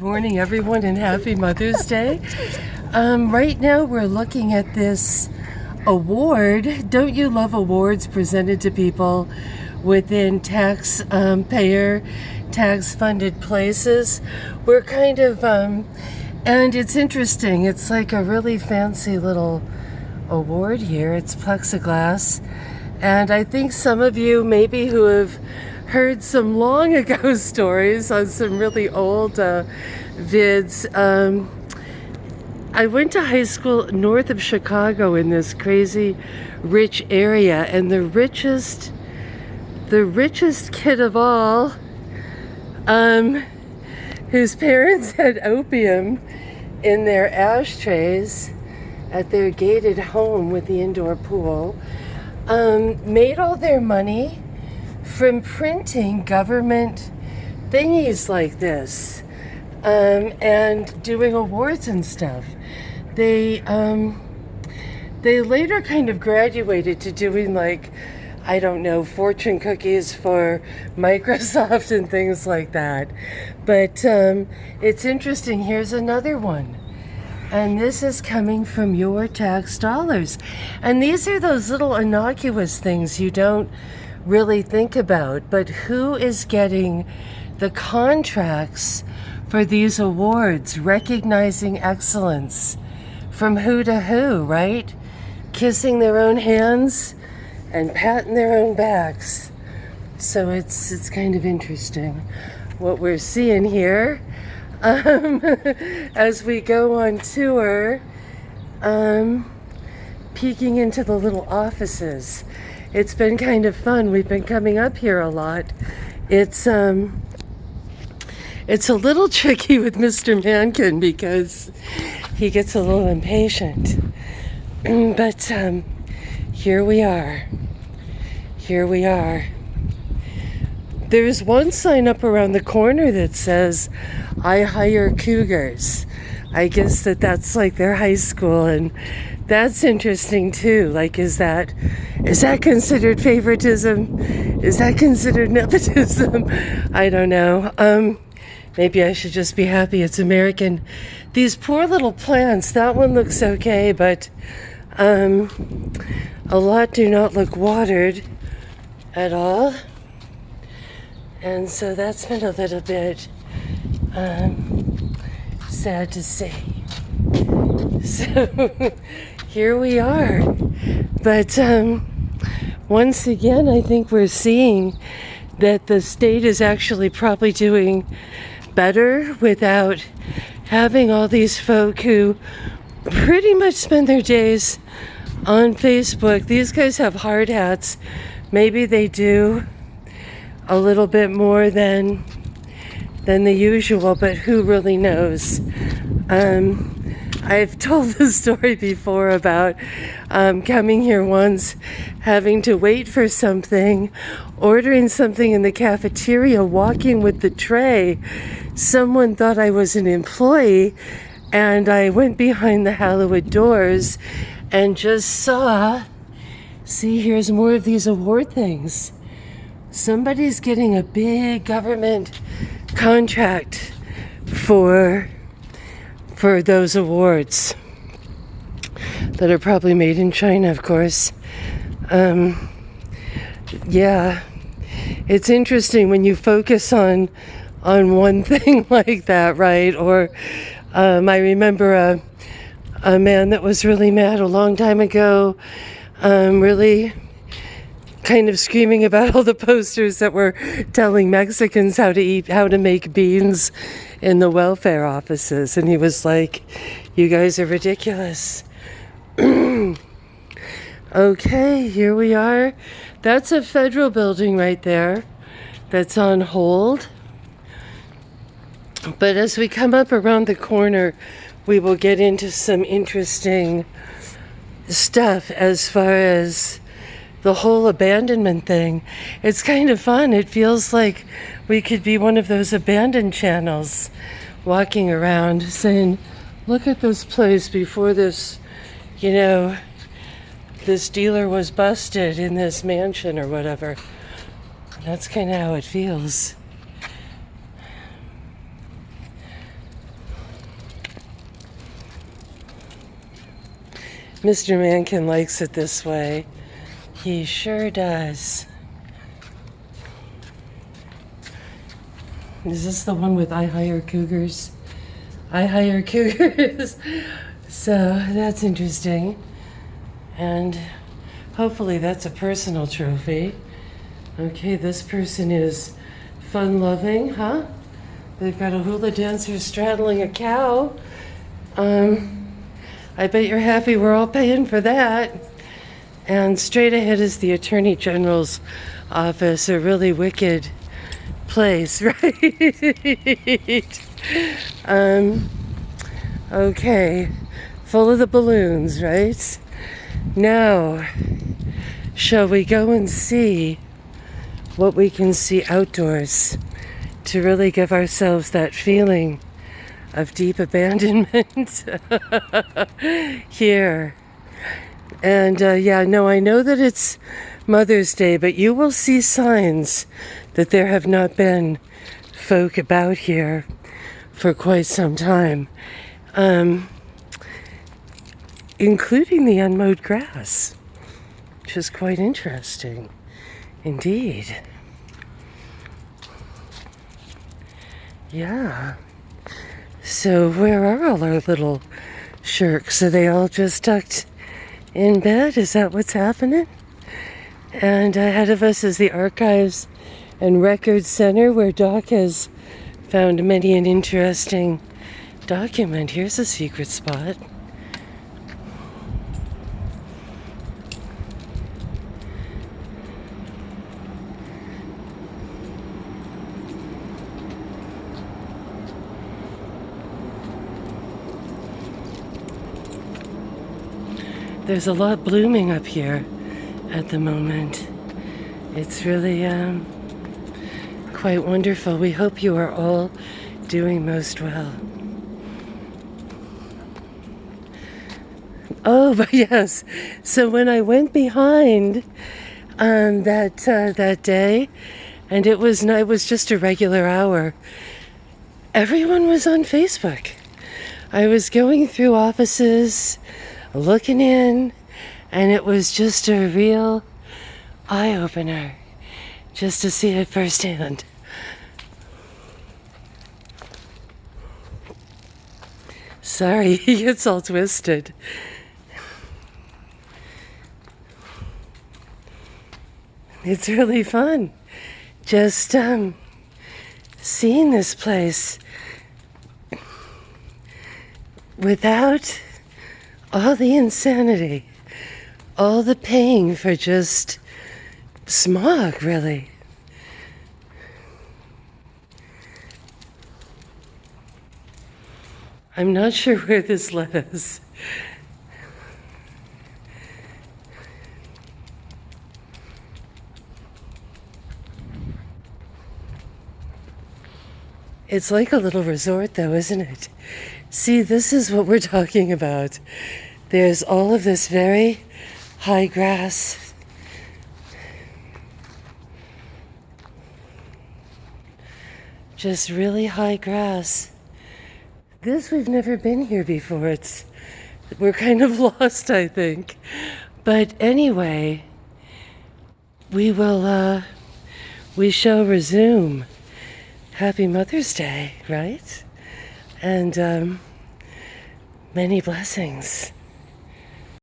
morning, everyone, and happy Mother's Day. Right now we're looking at this award. Don't you love awards presented to people within tax-funded places? We're kind of, and it's interesting. It's like a really fancy little award here. It's plexiglass. And I think some of you maybe who have heard some long ago stories on some really old vids. I went to high school north of Chicago in this crazy rich area, and the richest kid of all, whose parents had opium in their ashtrays at their gated home with the indoor pool, made all their money from printing government thingies like this, and doing awards and stuff. They later kind of graduated to doing, like, I don't know, fortune cookies for Microsoft and things like that. But it's interesting. Here's another one. And this is coming from your tax dollars. And these are those little innocuous things you don't really think about. But who is getting the contracts for these awards, recognizing excellence? From who to who, right? Kissing their own hands and patting their own backs. So it's kind of interesting what we're seeing here. As we go on tour, peeking into the little offices. It's been kind of fun. We've been coming up here a lot. It's a little tricky with Mr. Mankin because he gets a little impatient. But here we are. Here we are. There's one sign up around the corner that says, I hire cougars. I guess that's like their high school, and that's interesting too. Like, is that considered favoritism? Is that considered nepotism? I don't know. Maybe I should just be happy it's American. These poor little plants, that one looks okay, but a lot do not look watered at all. And so that's been a little bit sad to see. So here we are. But once again, I think we're seeing that the state is actually probably doing better without having all these folk who pretty much spend their days on Facebook. These guys have hard hats. Maybe they do a little bit more than the usual, but who really knows? I've told this story before about coming here once, having to wait for something, ordering something in the cafeteria, walking with the tray. Someone thought I was an employee, and I went behind the Hollywood doors and just saw, see, here's more of these award things. Somebody's getting a big government contract for those awards that are probably made in China, of course. Yeah, it's interesting when you focus on one thing like that, right? Or I remember a man that was really mad a long time ago, really kind of screaming about all the posters that were telling Mexicans how to make beans in the welfare offices. And he was like, you guys are ridiculous. Okay, here we are. That's a federal building right there that's on hold. But as we come up around the corner, we will get into some interesting stuff as far as the whole abandonment thing. It's kind of fun. It feels like we could be one of those abandoned channels walking around saying, look at this place before this, this dealer was busted in this mansion or whatever. That's kind of how it feels. Mr. Mankin likes it this way. He sure does. Is this the one with I hire cougars? I hire cougars. So that's interesting. And hopefully that's a personal trophy. Okay, this person is fun-loving, huh? They've got a hula dancer straddling a cow. I bet you're happy we're all paying for that. And straight ahead is the Attorney General's office, a really wicked place, right? Okay, full of the balloons, right? Now, shall we go and see what we can see outdoors to really give ourselves that feeling of deep abandonment here? And yeah, no, I know that it's Mother's Day, but you will see signs that there have not been folk about here for quite some time, including the unmowed grass, which is quite interesting indeed. Yeah. So where are all our little shirks? Are they all just tucked in bed? Is that what's happening? And ahead of us is the Archives and Records Center, where Doc has found many an interesting document. Here's a secret spot. There's a lot blooming up here at the moment. It's really quite wonderful. We hope you are all doing most well. Oh, but yes. So when I went behind that day, and it was just a regular hour, everyone was on Facebook. I was going through offices, looking in, and it was just a real eye-opener just to see it firsthand. Sorry, he gets all twisted. It's really fun just seeing this place without all the insanity, all the paying for just smog, really. I'm not sure where this led us. It's like a little resort, though, isn't it? See, this is what we're talking about. There's all of this very high grass. Just really high grass. We've never been here before. We're kind of lost, I think. But anyway, we shall resume. Happy Mother's Day, right? And many blessings.